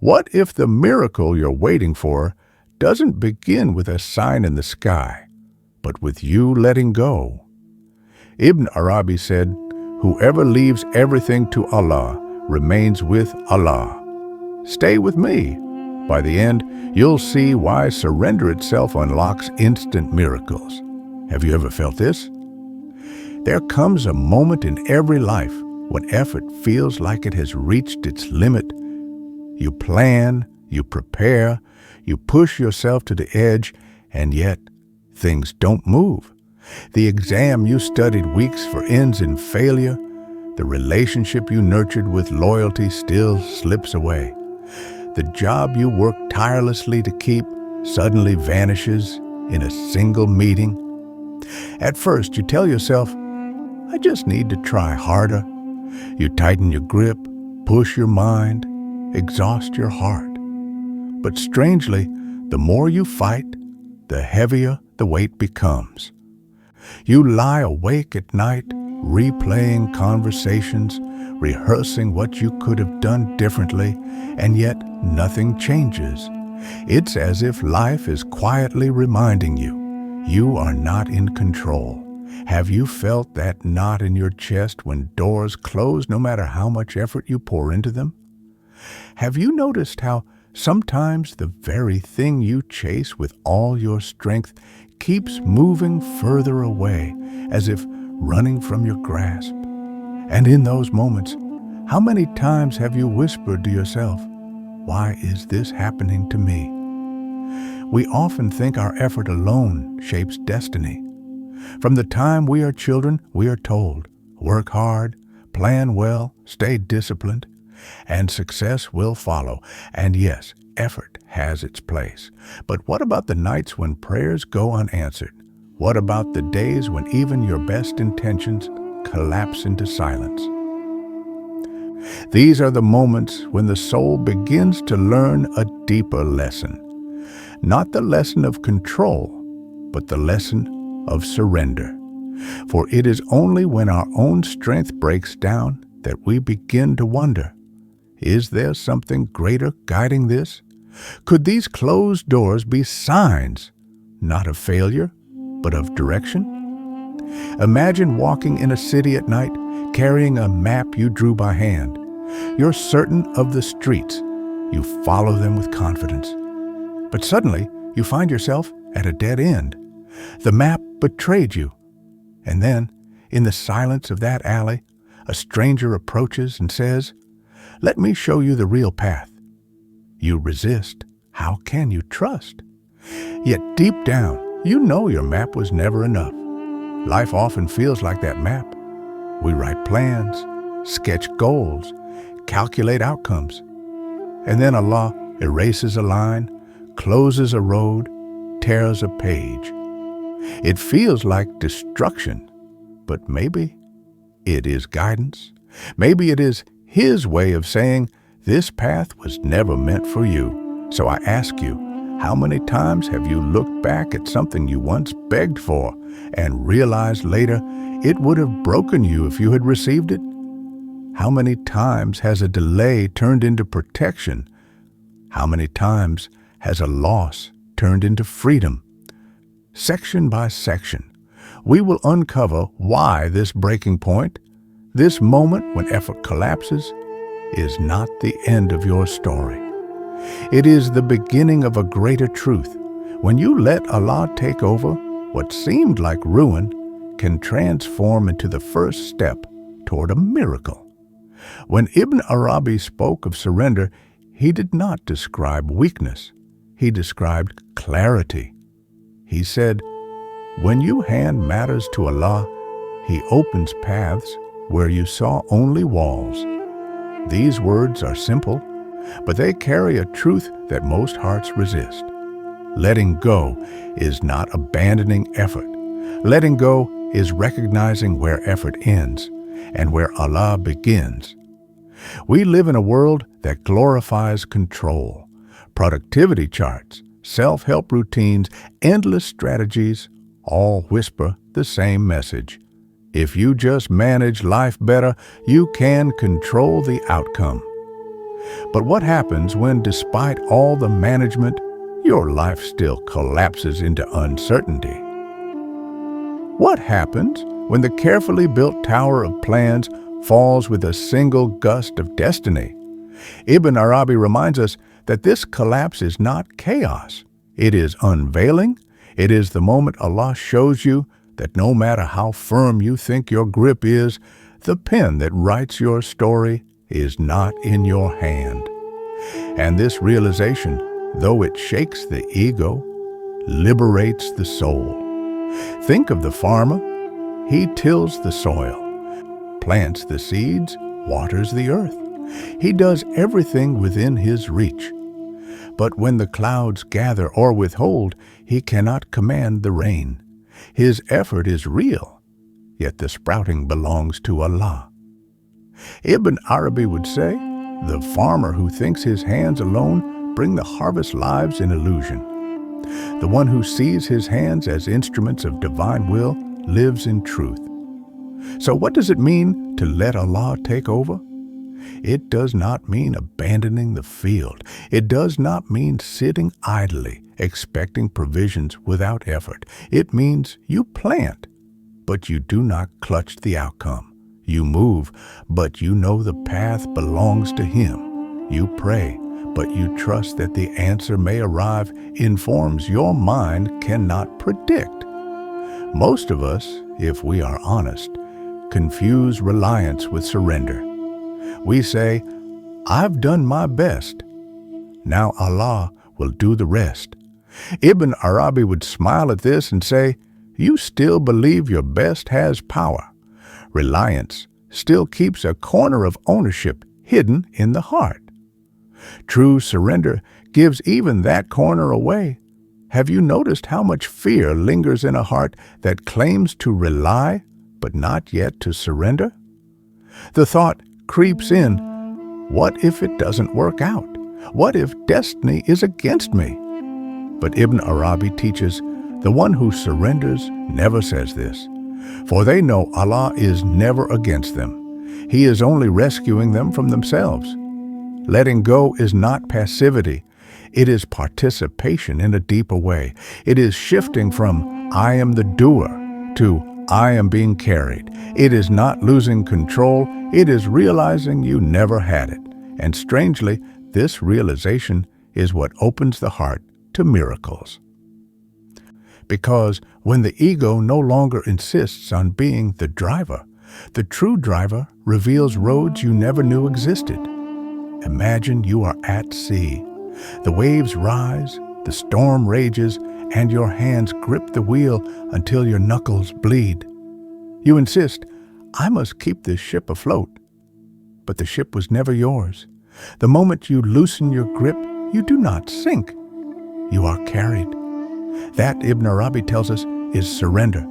What if the miracle you're waiting for doesn't begin with a sign in the sky, but with you letting go? Ibn Arabi said, "Whoever leaves everything to Allah remains with Allah." Stay with me. By the end, you'll see why surrender itself unlocks instant miracles. Have you ever felt this? There comes a moment in every life when effort feels like it has reached its limit. You plan, you prepare, you push yourself to the edge, and yet things don't move. The exam you studied weeks for ends in failure. The relationship you nurtured with loyalty still slips away. The job you worked tirelessly to keep suddenly vanishes in a single meeting. At first, you tell yourself, "I just need to try harder." You tighten your grip, push your mind, exhaust your heart. But strangely, the more you fight, the heavier the weight becomes. You lie awake at night, replaying conversations, rehearsing what you could have done differently, and yet nothing changes. It's as if life is quietly reminding you, you are not in control. Have you felt that knot in your chest when doors close no matter how much effort you pour into them? Have you noticed how sometimes the very thing you chase with all your strength keeps moving further away, as if running from your grasp? And in those moments, how many times have you whispered to yourself, "Why is this happening to me?" We often think our effort alone shapes destiny. From the time we are children, we are told, work hard, plan well, stay disciplined, and success will follow. And yes, effort has its place. But what about the nights when prayers go unanswered? What about the days when even your best intentions collapse into silence? These are the moments when the soul begins to learn a deeper lesson. Not the lesson of control, but the lesson of surrender. For it is only when our own strength breaks down that we begin to wonder, is there something greater guiding this? Could these closed doors be signs, not of failure, but of direction? Imagine walking in a city at night, carrying a map you drew by hand. You're certain of the streets. You follow them with confidence. But suddenly, you find yourself at a dead end. The map betrayed you. And then, in the silence of that alley, a stranger approaches and says, "Let me show you the real path." You resist. How can you trust? Yet deep down, you know your map was never enough. Life often feels like that map. We write plans, sketch goals, calculate outcomes. And then Allah erases a line, closes a road, tears a page. It feels like destruction, but maybe it is guidance. Maybe it is His way of saying, this path was never meant for you. So I ask you, how many times have you looked back at something you once begged for and realized later it would have broken you if you had received it? How many times has a delay turned into protection? How many times has a loss turned into freedom? Section by section, we will uncover why this breaking point, this moment when effort collapses, is not the end of your story. It is the beginning of a greater truth. When you let Allah take over, what seemed like ruin can transform into the first step toward a miracle. When Ibn Arabi spoke of surrender, he did not describe weakness. He described clarity. He said, when you hand matters to Allah, He opens paths where you saw only walls. These words are simple, but they carry a truth that most hearts resist. Letting go is not abandoning effort. Letting go is recognizing where effort ends and where Allah begins. We live in a world that glorifies control, productivity charts, self-help routines, endless strategies, all whisper the same message. If you just manage life better, you can control the outcome. But what happens when, despite all the management, your life still collapses into uncertainty? What happens when the carefully built tower of plans falls with a single gust of destiny? Ibn Arabi reminds us that this collapse is not chaos. It is unveiling. It is the moment Allah shows you that no matter how firm you think your grip is, the pen that writes your story is not in your hand. And this realization, though it shakes the ego, liberates the soul. Think of the farmer. He tills the soil, plants the seeds, waters the earth. He does everything within his reach. But when the clouds gather or withhold, he cannot command the rain. His effort is real, yet the sprouting belongs to Allah. Ibn Arabi would say, the farmer who thinks his hands alone bring the harvest lives in illusion. The one who sees his hands as instruments of divine will lives in truth. So what does it mean to let Allah take over? It does not mean abandoning the field. It does not mean sitting idly, expecting provisions without effort. It means you plant, but you do not clutch the outcome. You move, but you know the path belongs to Him. You pray, but you trust that the answer may arrive in forms your mind cannot predict. Most of us, if we are honest, confuse reliance with surrender. We say, I've done my best. Now Allah will do the rest. Ibn Arabi would smile at this and say, you still believe your best has power. Reliance still keeps a corner of ownership hidden in the heart. True surrender gives even that corner away. Have you noticed how much fear lingers in a heart that claims to rely, but not yet to surrender? The thought creeps in, what if it doesn't work out? What if destiny is against me? But Ibn Arabi teaches, the one who surrenders never says this, for they know Allah is never against them. He is only rescuing them from themselves. Letting go is not passivity. It is participation in a deeper way. It is shifting from I am the doer to I am being carried. It is not losing control. It is realizing you never had it. And strangely, this realization is what opens the heart to miracles. Because when the ego no longer insists on being the driver, the true driver reveals roads you never knew existed. Imagine you are at sea. The waves rise, the storm rages, and your hands grip the wheel until your knuckles bleed. You insist, I must keep this ship afloat. But the ship was never yours. The moment you loosen your grip, you do not sink. You are carried. That, Ibn Arabi tells us, is surrender.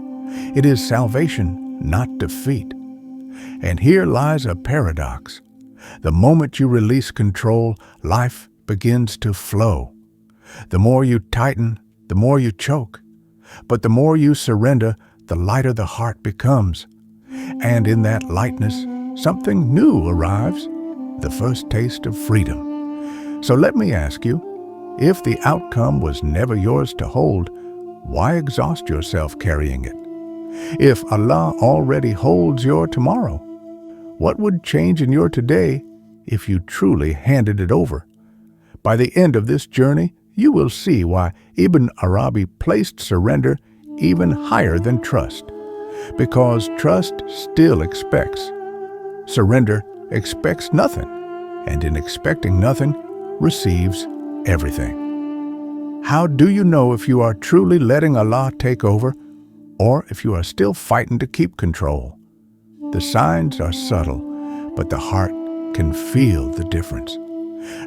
It is salvation, not defeat. And here lies a paradox. The moment you release control, life begins to flow. The more you tighten, the more you choke. But the more you surrender, the lighter the heart becomes. And in that lightness, something new arrives, the first taste of freedom. So let me ask you, if the outcome was never yours to hold, why exhaust yourself carrying it? If Allah already holds your tomorrow, what would change in your today if you truly handed it over? By the end of this journey, you will see why Ibn Arabi placed surrender even higher than trust. Because trust still expects. Surrender expects nothing, and in expecting nothing, receives everything. How do you know if you are truly letting Allah take over, or if you are still fighting to keep control? The signs are subtle, but the heart can feel the difference.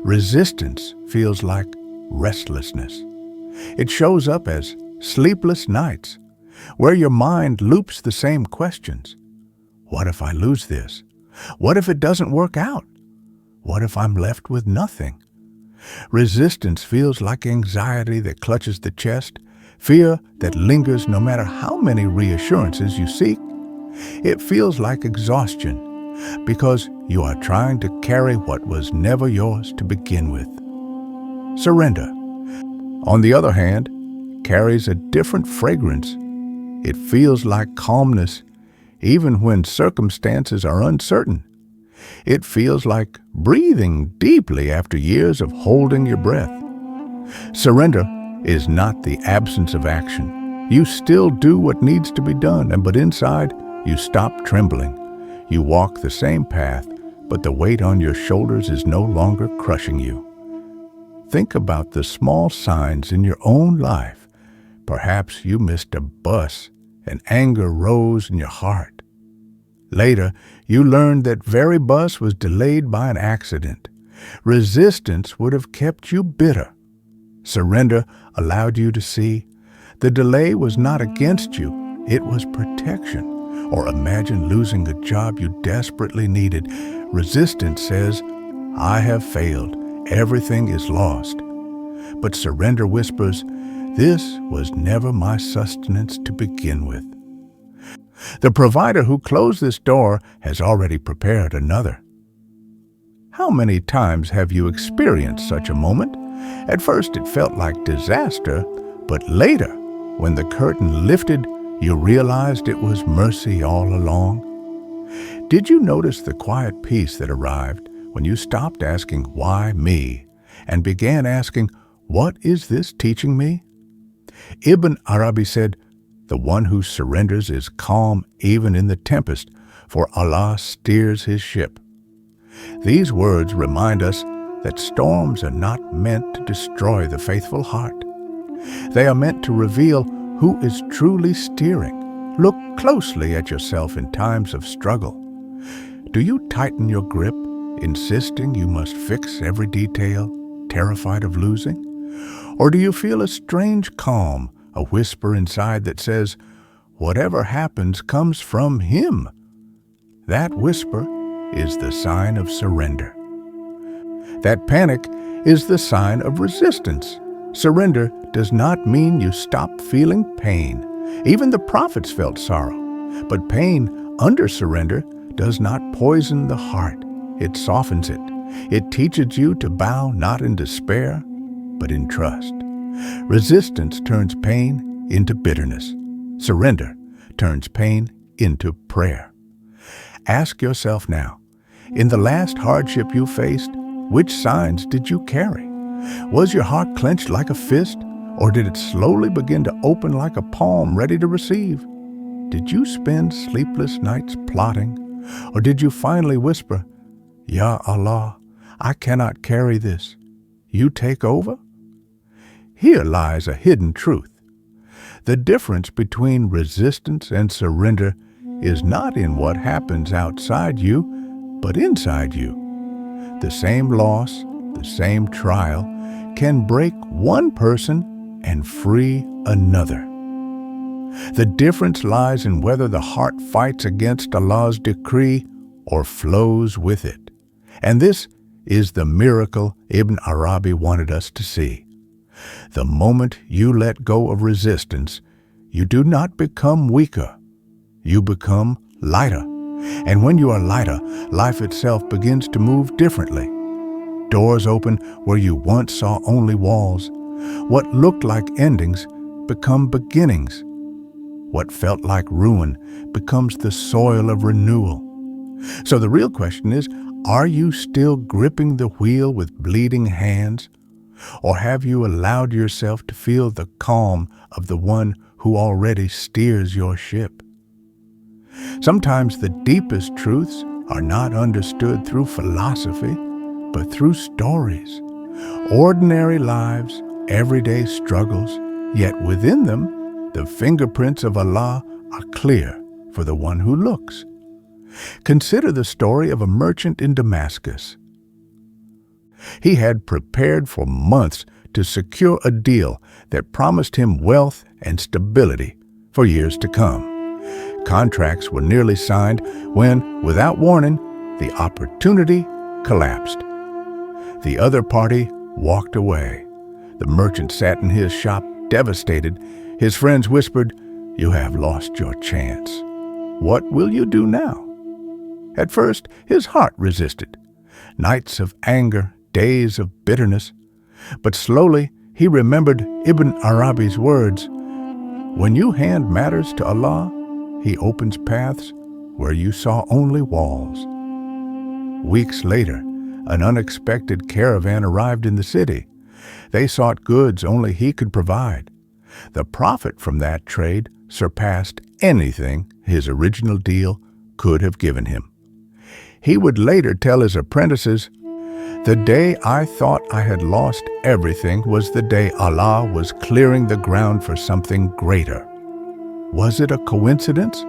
Resistance feels like restlessness. It shows up as sleepless nights, where your mind loops the same questions. What if I lose this? What if it doesn't work out? What if I'm left with nothing? Resistance feels like anxiety that clutches the chest, fear that lingers no matter how many reassurances you seek. It feels like exhaustion, because you are trying to carry what was never yours to begin with. Surrender, on the other hand, carries a different fragrance. It feels like calmness, even when circumstances are uncertain. It feels like breathing deeply after years of holding your breath. Surrender is not the absence of action. You still do what needs to be done, but inside, you stop trembling. You walk the same path, but the weight on your shoulders is no longer crushing you. Think about the small signs in your own life. Perhaps you missed a bus and anger rose in your heart. Later, you learned that very bus was delayed by an accident. Resistance would have kept you bitter. Surrender allowed you to see the delay was not against you, it was protection. Or imagine losing a job you desperately needed. Resistance says, I have failed. Everything is lost. But surrender whispers, this was never my sustenance to begin with. The provider who closed this door has already prepared another. How many times have you experienced such a moment? At first it felt like disaster, but later, when the curtain lifted, you realized it was mercy all along. Did you notice the quiet peace that arrived when you stopped asking, why me, and began asking, what is this teaching me? Ibn Arabi said, the one who surrenders is calm even in the tempest, for Allah steers his ship. These words remind us that storms are not meant to destroy the faithful heart. They are meant to reveal who is truly steering. Look closely at yourself in times of struggle. Do you tighten your grip, insisting you must fix every detail, terrified of losing? Or do you feel a strange calm, a whisper inside that says, whatever happens comes from Him? That whisper is the sign of surrender. That panic is the sign of resistance. Surrender does not mean you stop feeling pain. Even the prophets felt sorrow. But pain under surrender does not poison the heart. It softens it. It teaches you to bow not in despair, but in trust. Resistance turns pain into bitterness. Surrender turns pain into prayer. Ask yourself now, in the last hardship you faced, which signs did you carry? Was your heart clenched like a fist, or did it slowly begin to open like a palm ready to receive? Did you spend sleepless nights plotting, or did you finally whisper, Ya Allah, I cannot carry this. You take over? Here lies a hidden truth. The difference between resistance and surrender is not in what happens outside you, but inside you. The same loss, the same trial, can break one person and free another. The difference lies in whether the heart fights against Allah's decree or flows with it. And this is the miracle Ibn Arabi wanted us to see. The moment you let go of resistance, you do not become weaker. You become lighter. And when you are lighter, life itself begins to move differently. Doors open where you once saw only walls. What looked like endings become beginnings. What felt like ruin becomes the soil of renewal. So the real question is, are you still gripping the wheel with bleeding hands? Or have you allowed yourself to feel the calm of the one who already steers your ship? Sometimes the deepest truths are not understood through philosophy, but through stories. Ordinary lives, everyday struggles, yet within them, the fingerprints of Allah are clear for the one who looks. Consider the story of a merchant in Damascus. He had prepared for months to secure a deal that promised him wealth and stability for years to come. Contracts were nearly signed when, without warning, the opportunity collapsed. The other party walked away. The merchant sat in his shop, devastated. His friends whispered, "You have lost your chance. What will you do now?" At first, his heart resisted. Nights of anger, days of bitterness. But slowly, he remembered Ibn Arabi's words. When you hand matters to Allah, He opens paths where you saw only walls. Weeks later, an unexpected caravan arrived in the city. They sought goods only he could provide. The profit from that trade surpassed anything his original deal could have given him. He would later tell his apprentices, "The day I thought I had lost everything was the day Allah was clearing the ground for something greater." Was it a coincidence?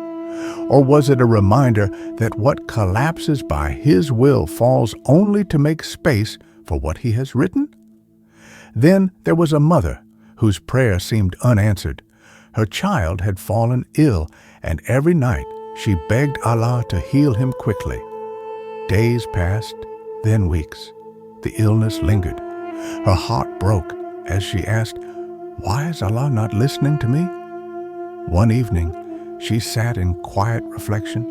Or was it a reminder that what collapses by His will falls only to make space for what He has written? Then there was a mother whose prayer seemed unanswered. Her child had fallen ill, and every night she begged Allah to heal him quickly. Days passed, then weeks. The illness lingered. Her heart broke as she asked, "Why is Allah not listening to me?" One evening, she sat in quiet reflection.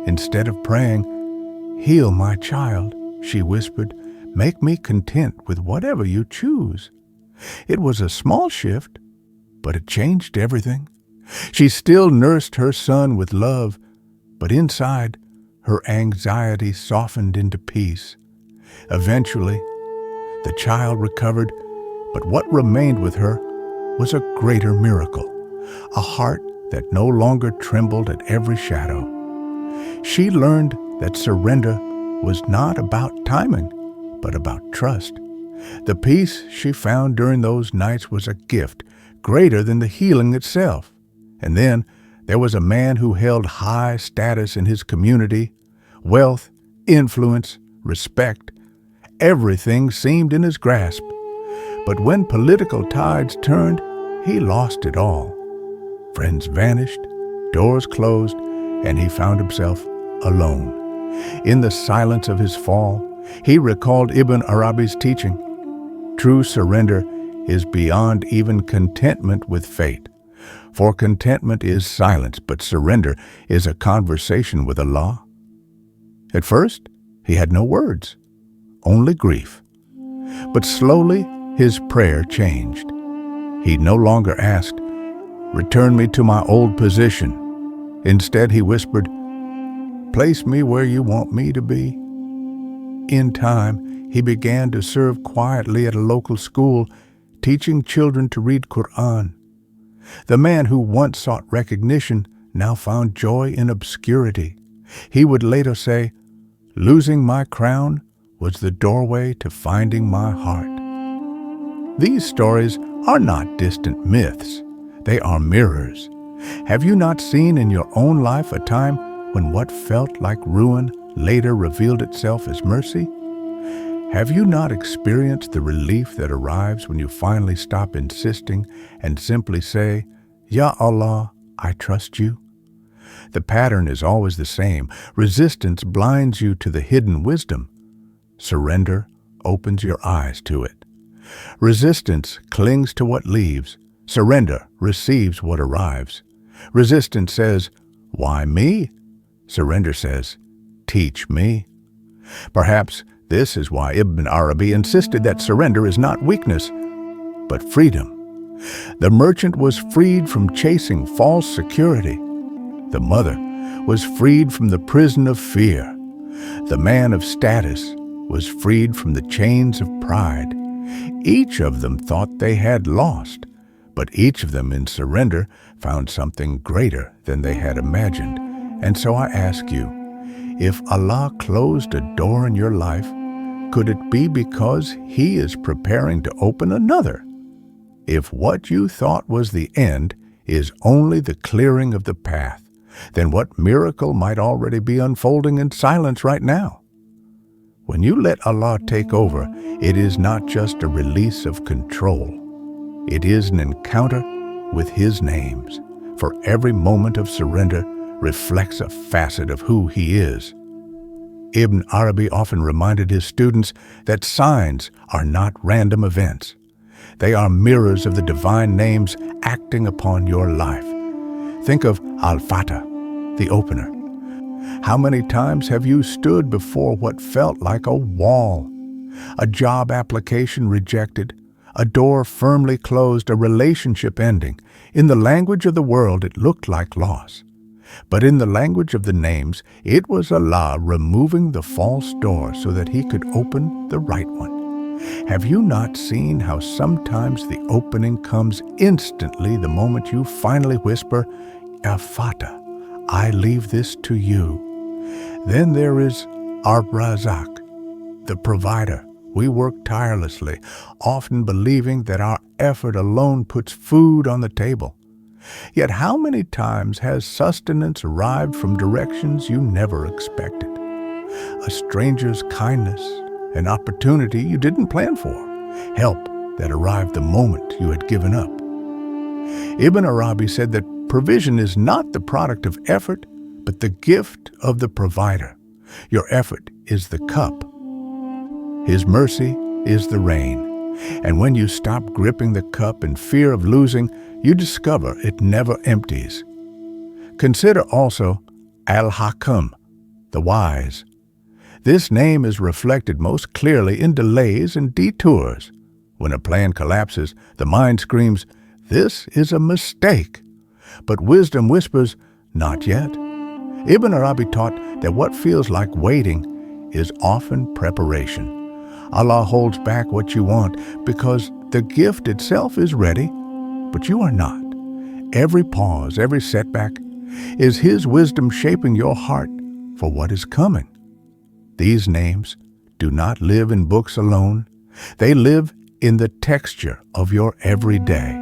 Instead of praying, "Heal my child," she whispered, "make me content with whatever you choose." It was a small shift, but it changed everything. She still nursed her son with love, but inside, her anxiety softened into peace. Eventually, the child recovered, but what remained with her was a greater miracle, a heart that no longer trembled at every shadow. She learned that surrender was not about timing, but about trust. The peace she found during those nights was a gift greater than the healing itself. And then there was a man who held high status in his community, wealth, influence, respect. Everything seemed in his grasp. But when political tides turned, he lost it all. Friends vanished, doors closed, and he found himself alone. In the silence of his fall, he recalled Ibn Arabi's teaching. True surrender is beyond even contentment with fate. For contentment is silence, but surrender is a conversation with Allah. At first, he had no words, only grief. But slowly, his prayer changed. He no longer asked, "Return me to my old position." Instead, he whispered, "Place me where you want me to be." In time, he began to serve quietly at a local school, teaching children to read Quran. The man who once sought recognition now found joy in obscurity. He would later say, "Losing my crown was the doorway to finding my heart." These stories are not distant myths. They are mirrors. Have you not seen in your own life a time when what felt like ruin later revealed itself as mercy? Have you not experienced the relief that arrives when you finally stop insisting and simply say, "Ya Allah, I trust you"? The pattern is always the same. Resistance blinds you to the hidden wisdom. Surrender opens your eyes to it. Resistance clings to what leaves. Surrender receives what arrives. Resistance says, "Why me?" Surrender says, "Teach me." Perhaps this is why Ibn Arabi insisted that surrender is not weakness, but freedom. The merchant was freed from chasing false security. The mother was freed from the prison of fear. The man of status was freed from the chains of pride. Each of them thought they had lost, but each of them in surrender found something greater than they had imagined. And so I ask you, if Allah closed a door in your life, could it be because He is preparing to open another? If what you thought was the end is only the clearing of the path, then what miracle might already be unfolding in silence right now? When you let Allah take over, it is not just a release of control. It is an encounter with His names, for every moment of surrender reflects a facet of who He is. Ibn Arabi often reminded his students that signs are not random events. They are mirrors of the divine names acting upon your life. Think of Al-Fattāḥ, the opener. How many times have you stood before what felt like a wall? A job application rejected, a door firmly closed, a relationship ending. In the language of the world, it looked like loss. But in the language of the names, it was Allah removing the false door so that He could open the right one. Have you not seen how sometimes the opening comes instantly the moment you finally whisper, Al-Fattāḥ, I leave this to you? Then there is Ar-Razzāq, the provider. We work tirelessly, often believing that our effort alone puts food on the table. Yet how many times has sustenance arrived from directions you never expected? A stranger's kindness, an opportunity you didn't plan for, help that arrived the moment you had given up. Ibn Arabi said that provision is not the product of effort, but the gift of the provider. Your effort is the cup. His mercy is the rain. And when you stop gripping the cup in fear of losing, you discover it never empties. Consider also Al-Hakīm, the wise. This name is reflected most clearly in delays and detours. When a plan collapses, the mind screams, "This is a mistake." But wisdom whispers, "Not yet." Ibn Arabi taught that what feels like waiting is often preparation. Allah holds back what you want because the gift itself is ready, but you are not. Every pause, every setback is His wisdom shaping your heart for what is coming. These names do not live in books alone. They live in the texture of your everyday.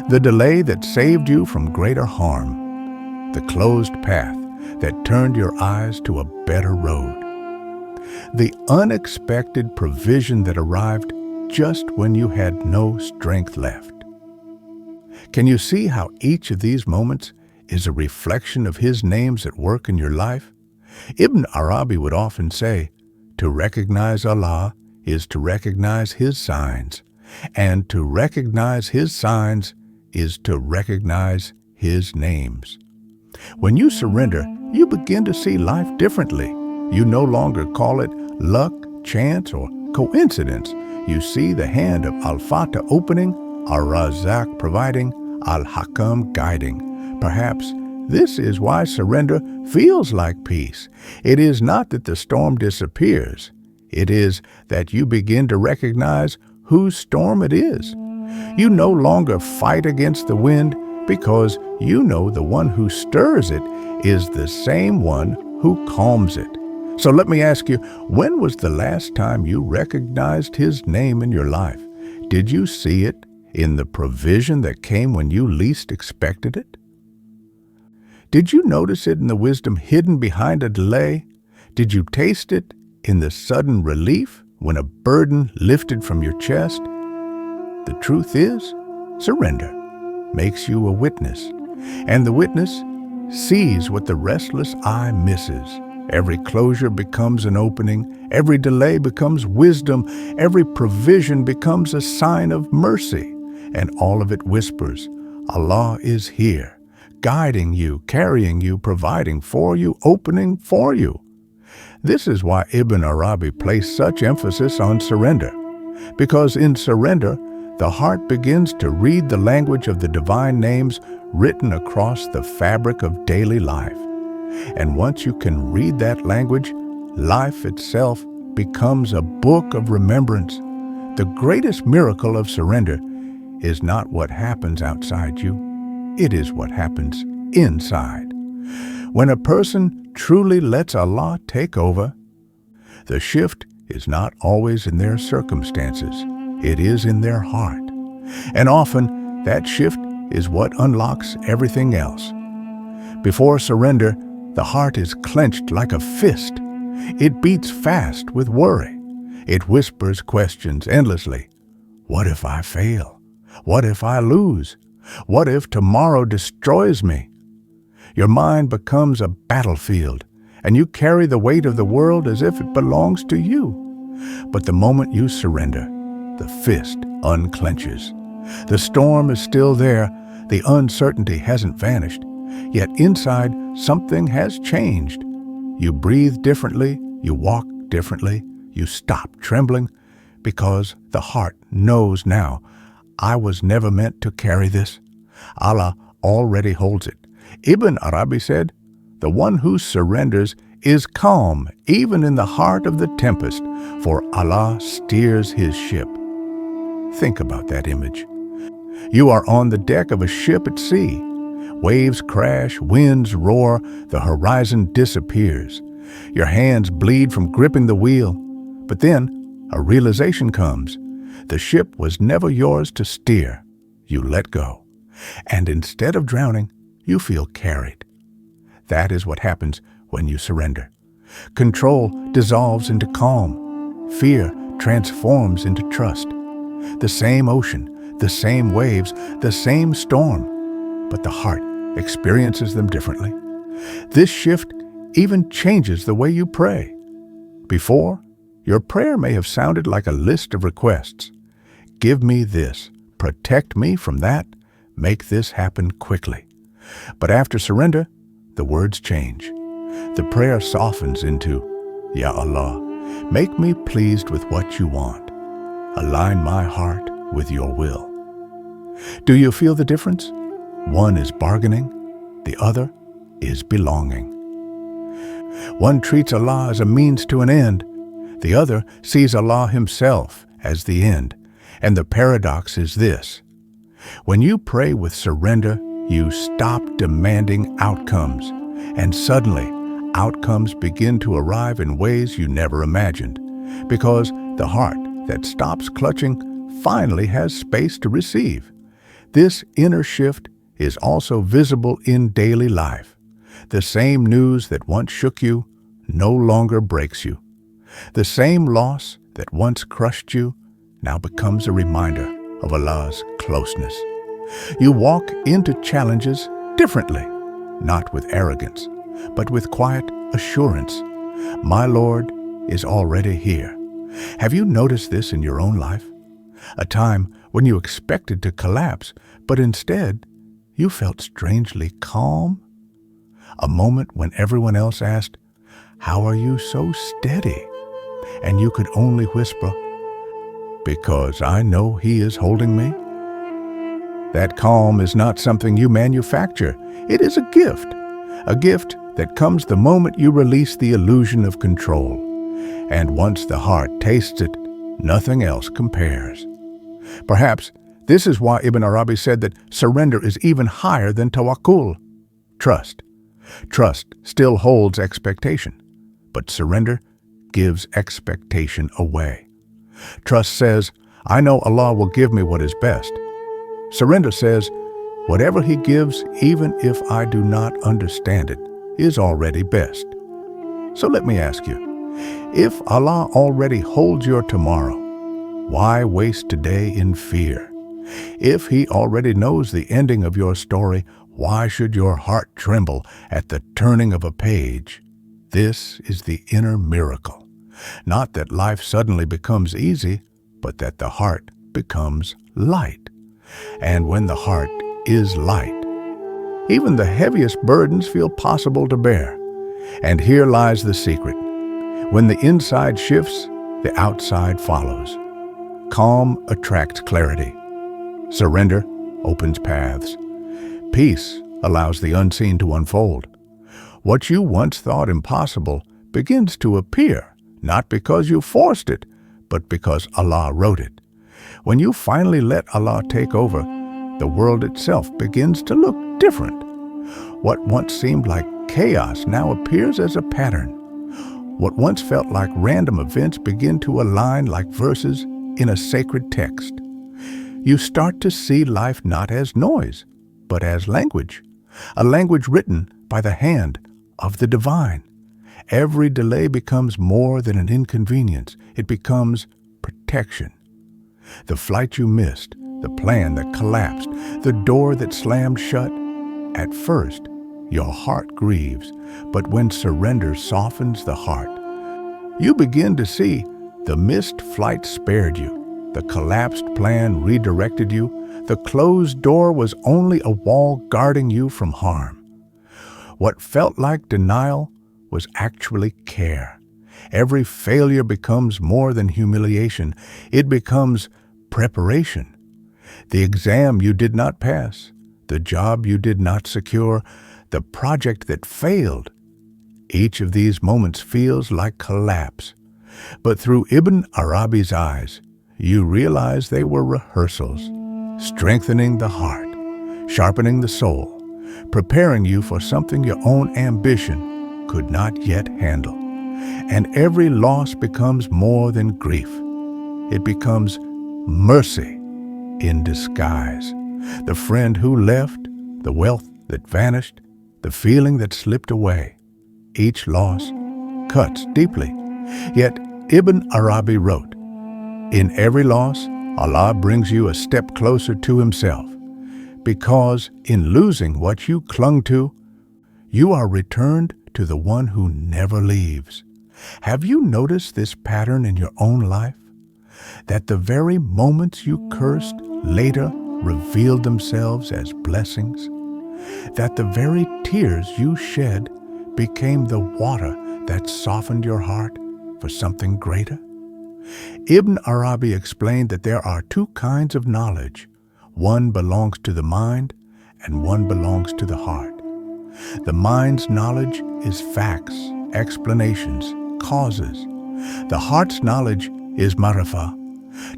The delay that saved you from greater harm. The closed path that turned your eyes to a better road. The unexpected provision that arrived just when you had no strength left. Can you see how each of these moments is a reflection of His names at work in your life? Ibn Arabi would often say, to recognize Allah is to recognize His signs, and to recognize His signs is to recognize His names. When you surrender, you begin to see life differently. You no longer call it luck, chance, or coincidence. You see the hand of Al-Fattāḥ opening, Ar-Razzāq providing, Al-Hakīm guiding. Perhaps this is why surrender feels like peace. It is not that the storm disappears. It is that you begin to recognize whose storm it is. You no longer fight against the wind because you know the one who stirs it is the same one who calms it. So let me ask you, when was the last time you recognized His name in your life? Did you see it in the provision that came when you least expected it? Did you notice it in the wisdom hidden behind a delay? Did you taste it in the sudden relief when a burden lifted from your chest? The truth is, surrender makes you a witness, and the witness sees what the restless eye misses. Every closure becomes an opening, every delay becomes wisdom, every provision becomes a sign of mercy, and all of it whispers, Allah is here, guiding you, carrying you, providing for you, opening for you. This is why Ibn Arabi placed such emphasis on surrender, because in surrender, the heart begins to read the language of the divine names written across the fabric of daily life. And once you can read that language, life itself becomes a book of remembrance. The greatest miracle of surrender is not what happens outside you. It is what happens inside. When a person truly lets Allah take over, the shift is not always in their circumstances. It is in their heart. And often, that shift is what unlocks everything else. Before surrender, the heart is clenched like a fist. It beats fast with worry. It whispers questions endlessly. What if I fail? What if I lose? What if tomorrow destroys me? Your mind becomes a battlefield, and you carry the weight of the world as if it belongs to you. But the moment you surrender, the fist unclenches. The storm is still there. The uncertainty hasn't vanished. Yet inside, something has changed. You breathe differently, you walk differently, you stop trembling, because the heart knows now, I was never meant to carry this. Allah already holds it. Ibn Arabi said, the one who surrenders is calm even in the heart of the tempest, for Allah steers his ship. Think about that image. You are on the deck of a ship at sea. Waves crash, winds roar, the horizon disappears. Your hands bleed from gripping the wheel. But then a realization comes. The ship was never yours to steer. You let go. And instead of drowning, you feel carried. That is what happens when you surrender. Control dissolves into calm. Fear transforms into trust. The same ocean, the same waves, the same storm, but the heart experiences them differently. This shift even changes the way you pray. Before, your prayer may have sounded like a list of requests. Give me this, protect me from that, make this happen quickly. But after surrender, the words change. The prayer softens into, Ya Allah, make me pleased with what you want. Align my heart with your will. Do you feel the difference? One is bargaining, the other is belonging. One treats Allah as a means to an end, the other sees Allah himself as the end. And the paradox is this: when you pray with surrender, you stop demanding outcomes, and suddenly outcomes begin to arrive in ways you never imagined, because the heart that stops clutching finally has space to receive. This inner shift is also visible in daily life. The same news that once shook you no longer breaks you. The same loss that once crushed you now becomes a reminder of Allah's closeness. You walk into challenges differently, not with arrogance, but with quiet assurance. My Lord is already here. Have you noticed this in your own life? A time when you expected to collapse, but instead you felt strangely calm? A moment when everyone else asked, "How are you so steady?" And you could only whisper, "Because I know He is holding me." That calm is not something you manufacture. It is a gift that comes the moment you release the illusion of control. And once the heart tastes it, nothing else compares. Perhaps this is why Ibn Arabi said that surrender is even higher than tawakkul. Trust. Trust still holds expectation, but surrender gives expectation away. Trust says, I know Allah will give me what is best. Surrender says, whatever He gives, even if I do not understand it, is already best. So let me ask you, if Allah already holds your tomorrow, why waste today in fear? If He already knows the ending of your story, why should your heart tremble at the turning of a page? This is the inner miracle. Not that life suddenly becomes easy, but that the heart becomes light. And when the heart is light, even the heaviest burdens feel possible to bear. And here lies the secret. When the inside shifts, the outside follows. Calm attracts clarity. Surrender opens paths. Peace allows the unseen to unfold. What you once thought impossible begins to appear, not because you forced it, but because Allah wrote it. When you finally let Allah take over, the world itself begins to look different. What once seemed like chaos now appears as a pattern. What once felt like random events begin to align like verses in a sacred text. You start to see life not as noise, but as language, a language written by the hand of the divine. Every delay becomes more than an inconvenience. It becomes protection. The flight you missed, the plan that collapsed, the door that slammed shut. At first, your heart grieves, but when surrender softens the heart, you begin to see the missed flight spared you. The collapsed plan redirected you. The closed door was only a wall guarding you from harm. What felt like denial was actually care. Every failure becomes more than humiliation. It becomes preparation. The exam you did not pass, the job you did not secure, the project that failed. Each of these moments feels like collapse. But through Ibn Arabi's eyes, you realize they were rehearsals, strengthening the heart, sharpening the soul, preparing you for something your own ambition could not yet handle. And every loss becomes more than grief. It becomes mercy in disguise. The friend who left, the wealth that vanished, the feeling that slipped away. Each loss cuts deeply. Yet Ibn Arabi wrote, "In every loss, Allah brings you a step closer to Himself, because in losing what you clung to, you are returned to the one who never leaves." Have you noticed this pattern in your own life? That the very moments you cursed later revealed themselves as blessings? That the very tears you shed became the water that softened your heart for something greater? Ibn Arabi explained that there are two kinds of knowledge. One belongs to the mind and one belongs to the heart. The mind's knowledge is facts, explanations, causes. The heart's knowledge is marifah,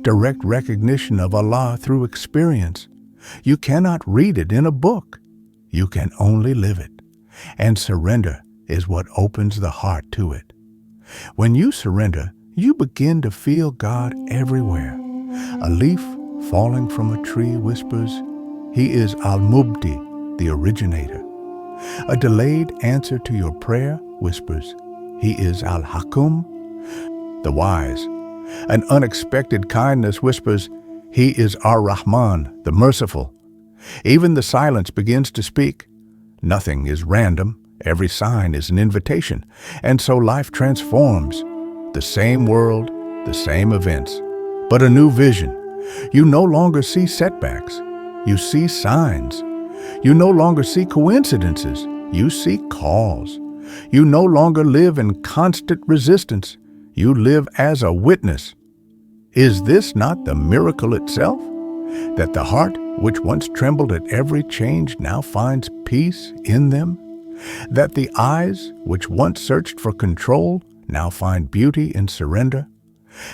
direct recognition of Allah through experience. You cannot read it in a book. You can only live it. And surrender is what opens the heart to it. When you surrender, you begin to feel God everywhere. A leaf falling from a tree whispers, He is Al-Mubdi, the originator. A delayed answer to your prayer whispers, He is Al-Hakīm, the wise. An unexpected kindness whispers, He is Ar-Rahman, the merciful. Even the silence begins to speak. Nothing is random. Every sign is an invitation. And so life transforms. The same world, the same events, but a new vision. You no longer see setbacks. You see signs. You no longer see coincidences. You see calls. You no longer live in constant resistance. You live as a witness. Is this not the miracle itself? That the heart, which once trembled at every change, now finds peace in them? That the eyes, which once searched for control, now find beauty in surrender?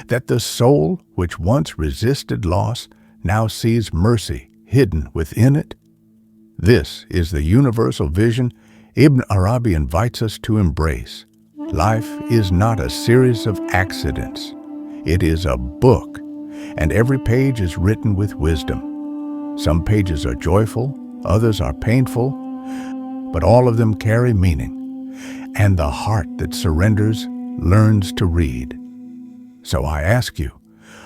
That the soul, which once resisted loss, now sees mercy hidden within it? This is the universal vision Ibn Arabi invites us to embrace. Life is not a series of accidents. It is a book, and every page is written with wisdom. Some pages are joyful, others are painful, but all of them carry meaning. And the heart that surrenders learns to read. So I ask you,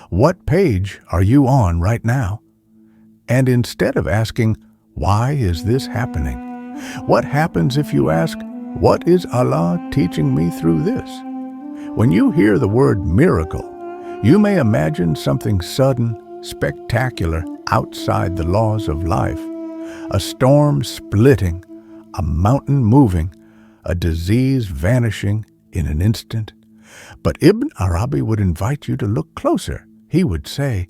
what page are you on right now? And instead of asking, why is this happening? What happens if you ask, what is Allah teaching me through this? When you hear the word miracle, you may imagine something sudden, spectacular, outside the laws of life. A storm splitting, a mountain moving, a disease vanishing in an instant. But Ibn Arabi would invite you to look closer. He would say,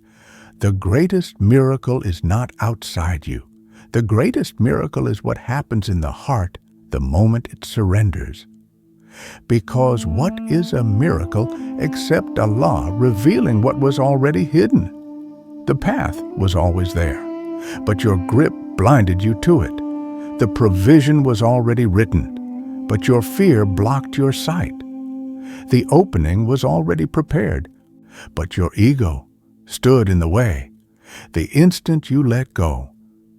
the greatest miracle is not outside you. The greatest miracle is what happens in the heart the moment it surrenders. Because what is a miracle except Allah revealing what was already hidden? The path was always there, but your grip blinded you to it. The provision was already written, but your fear blocked your sight. The opening was already prepared, but your ego stood in the way. The instant you let go,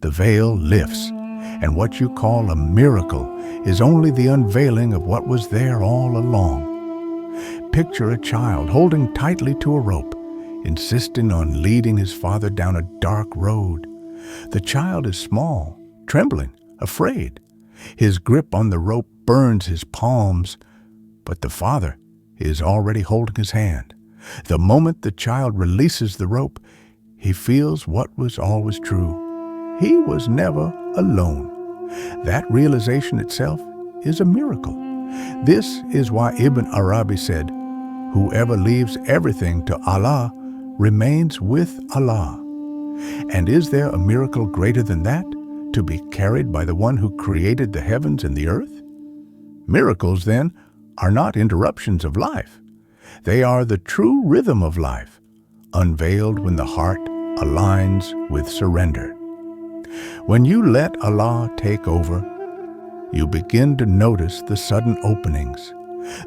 the veil lifts, and what you call a miracle is only the unveiling of what was there all along. Picture a child holding tightly to a rope, insisting on leading his father down a dark road. The child is small, trembling, afraid. His grip on the rope burns his palms, but the father is already holding his hand. The moment the child releases the rope, he feels what was always true. He was never alone. That realization itself is a miracle. This is why Ibn Arabi said, "Whoever leaves everything to Allah remains with Allah." And is there a miracle greater than that, to be carried by the one who created the heavens and the earth? Miracles, then, are not interruptions of life. They are the true rhythm of life, unveiled when the heart aligns with surrender. When you let Allah take over, you begin to notice the sudden openings,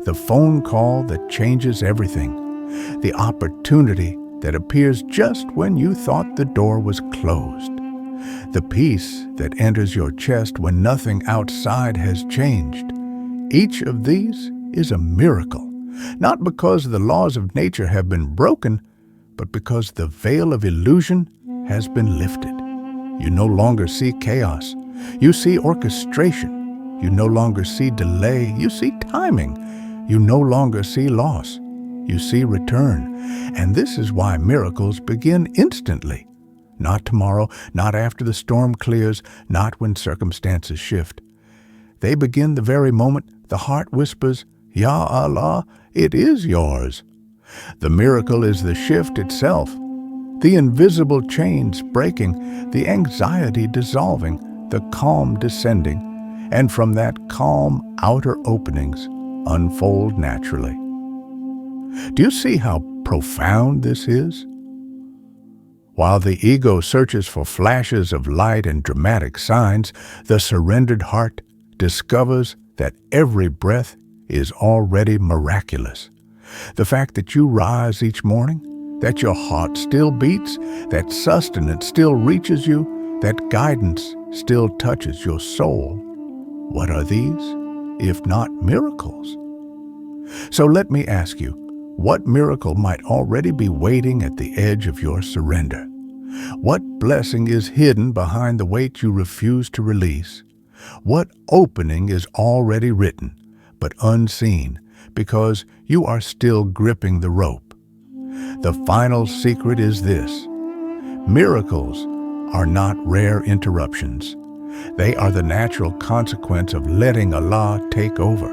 the phone call that changes everything, the opportunity that appears just when you thought the door was closed, the peace that enters your chest when nothing outside has changed. Each of these is a miracle, not because the laws of nature have been broken, but because the veil of illusion has been lifted. You no longer see chaos. You see orchestration. You no longer see delay. You see timing. You no longer see loss. You see return. And this is why miracles begin instantly. Not tomorrow, not after the storm clears, not when circumstances shift. They begin the very moment the heart whispers, "Ya Allah, it is yours." The miracle is the shift itself, the invisible chains breaking, the anxiety dissolving, the calm descending, and from that calm, outer openings unfold naturally. Do you see how profound this is? While the ego searches for flashes of light and dramatic signs, the surrendered heart discovers that every breath is already miraculous. The fact that you rise each morning, that your heart still beats, that sustenance still reaches you, that guidance still touches your soul. What are these, if not miracles? So let me ask you, what miracle might already be waiting at the edge of your surrender? What blessing is hidden behind the weight you refuse to release? What opening is already written, but unseen, because you are still gripping the rope? The final secret is this: miracles are not rare interruptions. They are the natural consequence of letting Allah take over.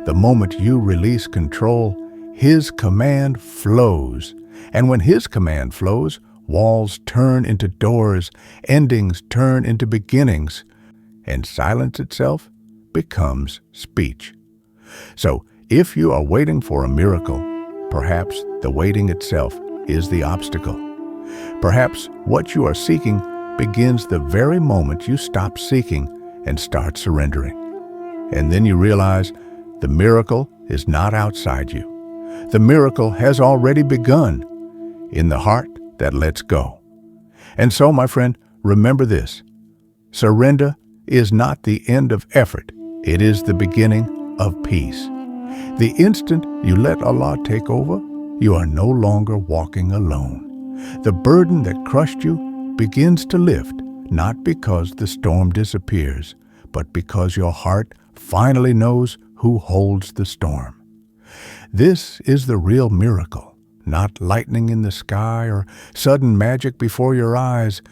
The moment you release control, His command flows. And when His command flows, walls turn into doors, endings turn into beginnings, and silence itself becomes speech. So, if you are waiting for a miracle, perhaps the waiting itself is the obstacle. Perhaps what you are seeking begins the very moment you stop seeking and start surrendering. And then you realize the miracle is not outside you. The miracle has already begun in the heart that lets go. And so, my friend, remember this: surrender is not the end of effort. It is the beginning of peace. The instant you let Allah take over, you are no longer walking alone. The burden that crushed you begins to lift, not because the storm disappears, but because your heart finally knows who holds the storm. This is the real miracle, not lightning in the sky or sudden magic before your eyes,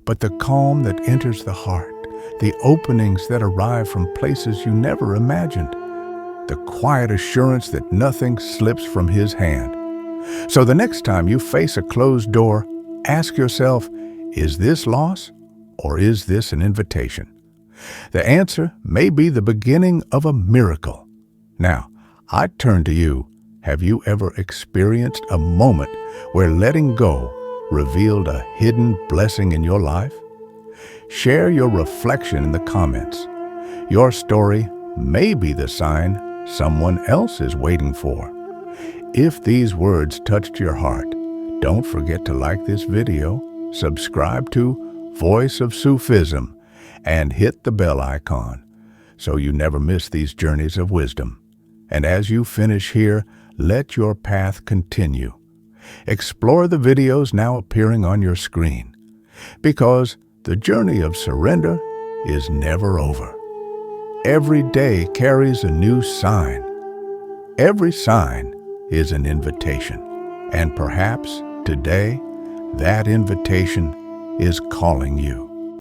but the calm that enters the heart, the openings that arrive from places you never imagined, the quiet assurance that nothing slips from His hand. So the next time you face a closed door, ask yourself, is this loss or is this an invitation? The answer may be the beginning of a miracle. Now, I turn to you. Have you ever experienced a moment where letting go revealed a hidden blessing in your life? Share your reflection in the comments. Your story may be the sign someone else is waiting for. If these words touched your heart, don't forget to like this video, subscribe to Voice of Sufism, and hit the bell icon so you never miss these journeys of wisdom. And as you finish here, let your path continue. Explore the videos now appearing on your screen, because the journey of surrender is never over. Every day carries a new sign. Every sign is an invitation. And perhaps today, that invitation is calling you.